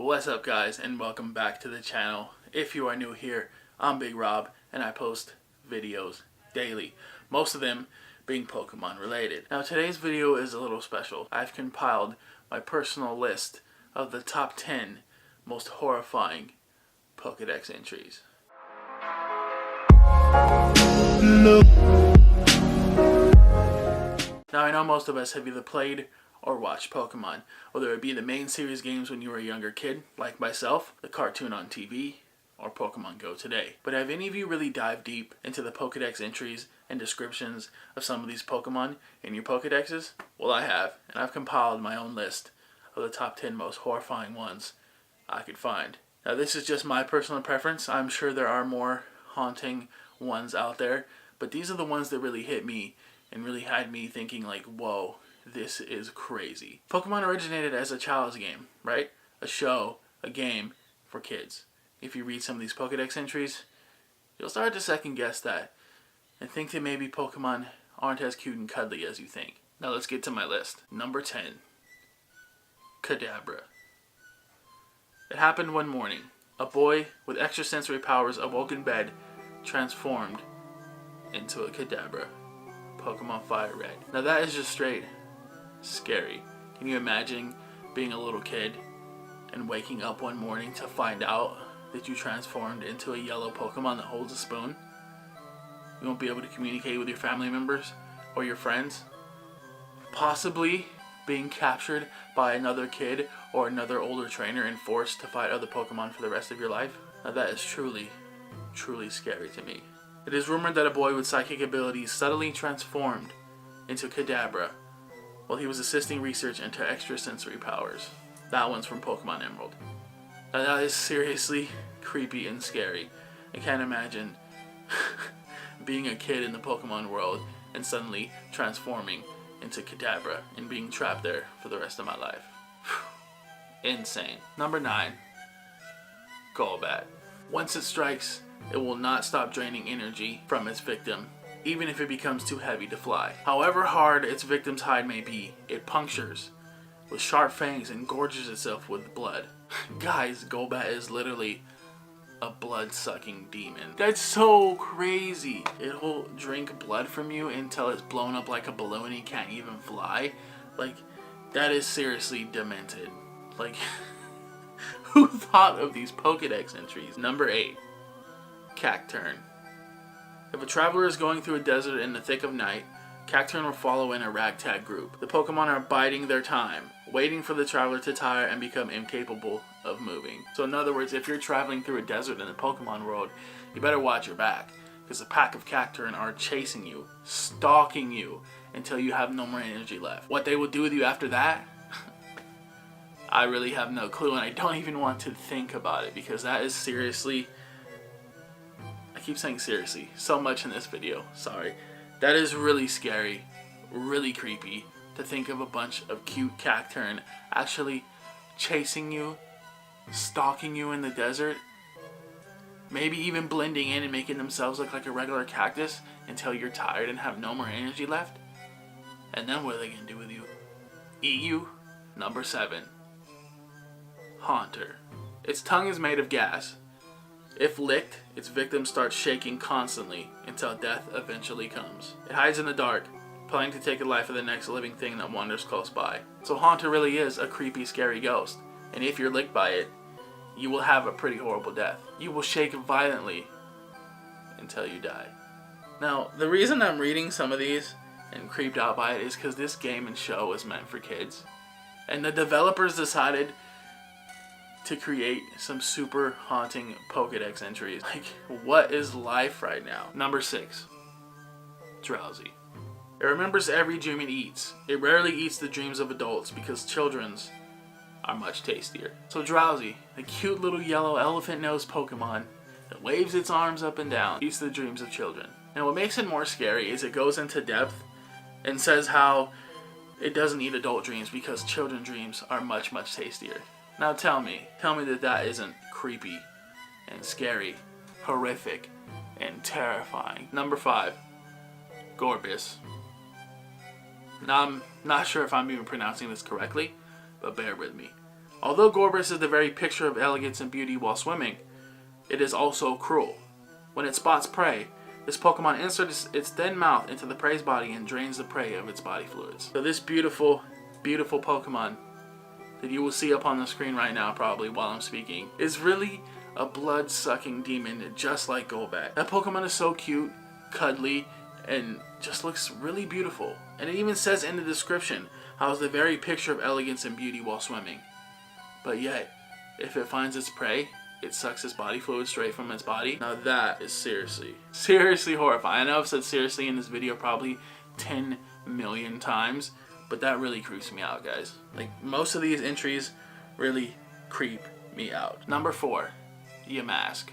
What's up guys, and welcome back to the channel. If you are new here, I'm Big Rob and I post videos daily, most of them being Pokemon related. Now today's video is a little special. I've compiled my personal list of the top 10 most horrifying Pokedex entries. Now I know most of us have either played or watched Pokemon, whether it be the main series games when you were a younger kid, like myself, the cartoon on TV, or Pokemon Go today. But have any of you really dived deep into the Pokedex entries and descriptions of some of these Pokemon in your Pokedexes? Well, I have, and I've compiled my own list of the top 10 most horrifying ones I could find. Now this is just my personal preference. I'm sure there are more haunting ones out there, but these are the ones that really hit me and really had me thinking like, whoa, this is crazy. Pokemon originated as a child's game, right? A show, a game for kids. If you read some of these Pokedex entries, you'll start to second guess that and think that maybe Pokemon aren't as cute and cuddly as you think. Now let's get to my list. Number 10. Kadabra. It happened one morning. A boy with extrasensory powers awoke in bed, transformed into a Kadabra. Pokemon Fire Red. Now that is just straight scary. Can you imagine being a little kid and waking up one morning to find out that you transformed into a yellow Pokemon that holds a spoon? You won't be able to communicate with your family members or your friends. Possibly being captured by another kid or another older trainer and forced to fight other Pokemon for the rest of your life. Now that is truly, truly scary to me. It is rumored that a boy with psychic abilities suddenly transformed into Kadabra while he was assisting research into extrasensory powers. That one's from Pokemon Emerald. Now that is seriously creepy and scary. I can't imagine being a kid in the Pokemon world and suddenly transforming into Kadabra and being trapped there for the rest of my life. Insane. Number 9. Golbat. Once it strikes, it will not stop draining energy from its victim, even if it becomes too heavy to fly. However hard its victim's hide may be, it punctures with sharp fangs and gorges itself with blood. Guys, Golbat is literally a blood-sucking demon. That's so crazy. It'll drink blood from you until it's blown up like a balloon and you can't even fly. Like, that is seriously demented. Like, who thought of these Pokedex entries? Number 8. Cacturne. If a traveler is going through a desert in the thick of night, Cacturne will follow in a ragtag group. The Pokemon are biding their time, waiting for the traveler to tire and become incapable of moving. So in other words, if you're traveling through a desert in the Pokemon world, you better watch your back, because a pack of Cacturne are chasing you, stalking you, until you have no more energy left. What they will do with you after that, I really have no clue, and I don't even want to think about it, because that is seriously... I keep saying seriously so much in this video, sorry. That is really scary, really creepy to think of a bunch of cute Cacturne actually chasing you, stalking you in the desert, maybe even blending in and making themselves look like a regular cactus until you're tired and have no more energy left. And then what are they going to do with you? Eat you? Number 7. Haunter. Its tongue is made of gas. If licked, its victim starts shaking constantly until death eventually comes. It hides in the dark, planning to take the life of the next living thing that wanders close by. So Haunter really is a creepy, scary ghost. And if you're licked by it, you will have a pretty horrible death. You will shake violently until you die. Now, the reason I'm reading some of these and creeped out by it is because this game and show is meant for kids. And the developers decided to create some super haunting Pokedex entries. Like, what is life right now? Number 6. Drowsy. It remembers every dream it eats. It rarely eats the dreams of adults because children's are much tastier. So Drowsy, the cute little yellow elephant-nosed Pokemon that waves its arms up and down, eats the dreams of children. And what makes it more scary is it goes into depth and says how it doesn't eat adult dreams because children's dreams are much, much tastier. Now tell me that that isn't creepy and scary, horrific, and terrifying. Number 5. Gorbiess. Now I'm not sure if I'm even pronouncing this correctly, but bear with me. Although Gorbiess is the very picture of elegance and beauty while swimming, it is also cruel. When it spots prey, this Pokemon inserts its thin mouth into the prey's body and drains the prey of its body fluids. So this beautiful, beautiful Pokemon that you will see up on the screen right now probably while I'm speaking is really a blood-sucking demon just like Golbat. That Pokemon is so cute, cuddly, and just looks really beautiful. And it even says in the description how it's the very picture of elegance and beauty while swimming. But yet, if it finds its prey, it sucks its body fluid straight from its body. Now that is seriously horrifying. I know I've said seriously in this video probably 10 million times, but that really creeps me out, guys. Like, most of these entries really creep me out. Number 4, Yamask.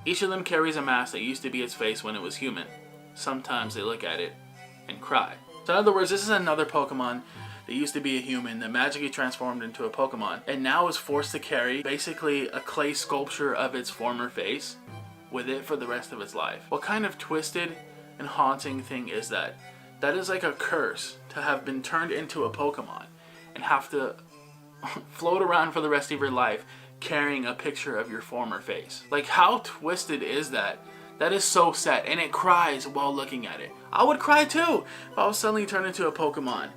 Each of them carries a mask that used to be its face when it was human. Sometimes they look at it and cry. So in other words, this is another Pokemon that used to be a human that magically transformed into a Pokemon and now is forced to carry basically a clay sculpture of its former face with it for the rest of its life. What kind of twisted and haunting thing is that? That is like a curse to have been turned into a Pokemon and have to float around for the rest of your life carrying a picture of your former face. Like, how twisted is that? That is so sad, and it cries while looking at it. I would cry too if I was suddenly turned into a Pokemon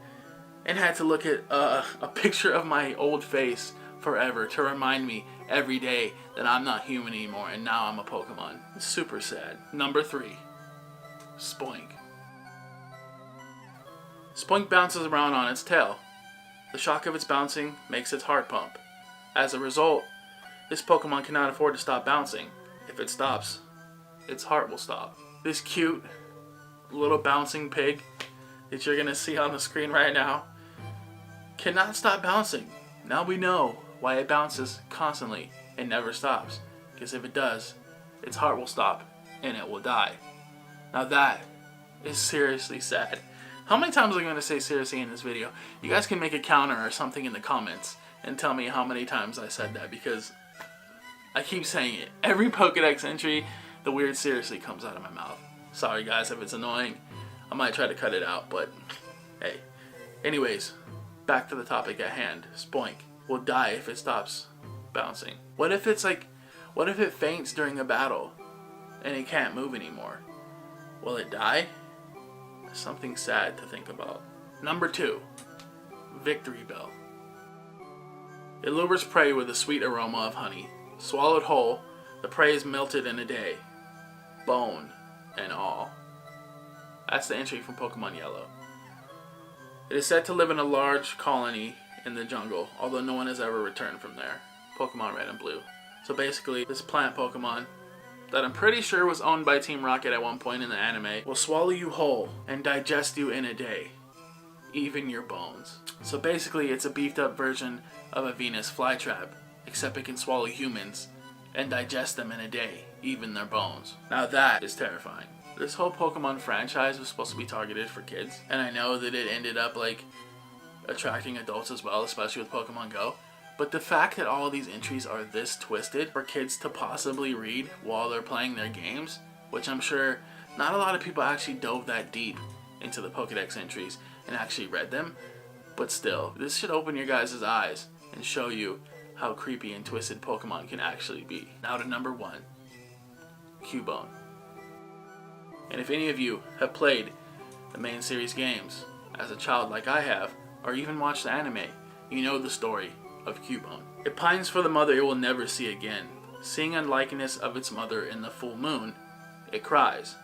and had to look at a picture of my old face forever to remind me every day that I'm not human anymore and now I'm a Pokemon. It's super sad. Number 3, Splink. Splink bounces around on its tail. The shock of its bouncing makes its heart pump. As a result, this Pokemon cannot afford to stop bouncing. If it stops, its heart will stop. This cute little bouncing pig that you're going to see on the screen right now cannot stop bouncing. Now we know why it bounces constantly and never stops. Because if it does, its heart will stop and it will die. Now that is seriously sad. How many times am I going to say seriously in this video? You guys can make a counter or something in the comments and tell me how many times I said that, because I keep saying it. Every Pokedex entry, the weird seriously comes out of my mouth. Sorry guys if it's annoying. I might try to cut it out, but hey. Anyways, back to the topic at hand. Splink will die if it stops bouncing. What if it faints during a battle and it can't move anymore? Will it die? Something sad to think about. Number 2, Victory Bell. It lures prey with a sweet aroma of honey. Swallowed whole, the prey is melted in a day, bone and all. That's the entry from Pokemon Yellow. It is said to live in a large colony in the jungle, although no one has ever returned from there. Pokemon Red and Blue. So basically, this plant Pokemon that I'm pretty sure was owned by Team Rocket at one point in the anime will swallow you whole and digest you in a day, even your bones. So basically, it's a beefed up version of a Venus flytrap, except it can swallow humans and digest them in a day, even their bones. Now that is terrifying. This whole Pokemon franchise was supposed to be targeted for kids, and I know that it ended up like attracting adults as well, especially with Pokemon Go. But the fact that all of these entries are this twisted for kids to possibly read while they're playing their games, which I'm sure not a lot of people actually dove that deep into the Pokedex entries and actually read them, but still, this should open your guys' eyes and show you how creepy and twisted Pokemon can actually be. Now to number 1, Cubone. And if any of you have played the main series games as a child like I have, or even watched the anime, you know the story of Cubone. It pines for the mother it will never see again. Seeing a likeness of its mother in the full moon, it cries.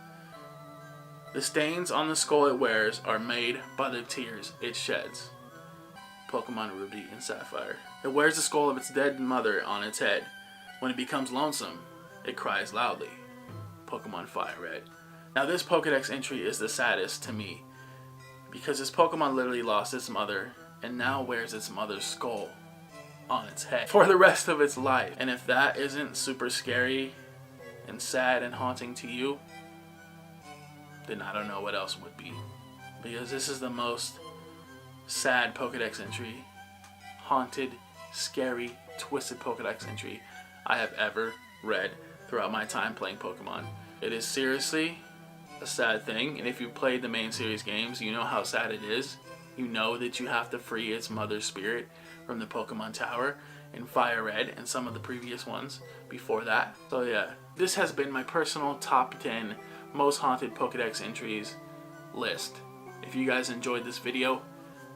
The stains on the skull it wears are made by the tears it sheds. Pokemon Ruby and Sapphire. It wears the skull of its dead mother on its head. When it becomes lonesome, it cries loudly. Pokemon Fire Red. Now this Pokedex entry is the saddest to me, because this Pokemon literally lost its mother and now wears its mother's skull on its head for the rest of its life. And if that isn't super scary and sad and haunting to you, then I don't know what else would be. Because this is the most sad Pokedex entry, haunted, scary, twisted Pokedex entry I have ever read throughout my time playing Pokemon. It is seriously a sad thing, and if you played the main series games, you know how sad it is. You know that you have to free its mother's spirit from the Pokemon Tower in Fire Red and some of the previous ones before that. So yeah, this has been my personal top 10 most haunted Pokedex entries list. If you guys enjoyed this video,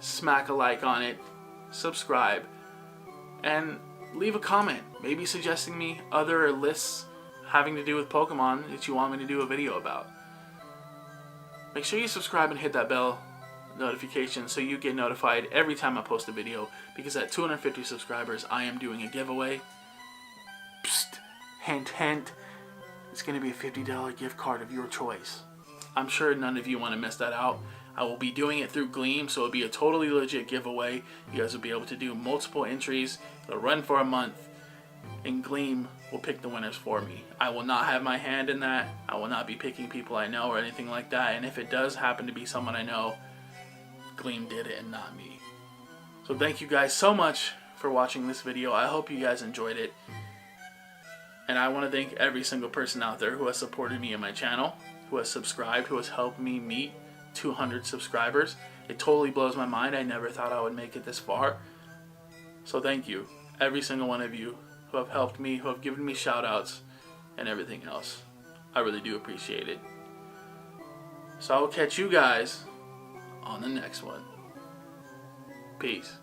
smack a like on it, subscribe, and leave a comment, maybe suggesting me other lists having to do with Pokemon that you want me to do a video about. Make sure you subscribe and hit that bell notification so you get notified every time I post a video, because at 250 subscribers I am doing a giveaway. Psst, hint hint, it's going to be a $50 gift card of your choice. I'm sure none of you want to miss that out. I will be doing it through Gleam, so it'll be a totally legit giveaway. You guys will be able to do multiple entries. It'll run for a month, and Gleam will pick the winners for me. I will not have my hand in that. I will not be picking people I know or anything like that, and if it does happen to be someone I know, Gleam did it and not me. So thank you guys so much for watching this video. I hope you guys enjoyed it. And I want to thank every single person out there who has supported me in my channel, who has subscribed, who has helped me meet 200 subscribers. It totally blows my mind. I never thought I would make it this far. So thank you, every single one of you who have helped me, who have given me shout outs and everything else. I really do appreciate it. So I will catch you guys on the next one. Peace.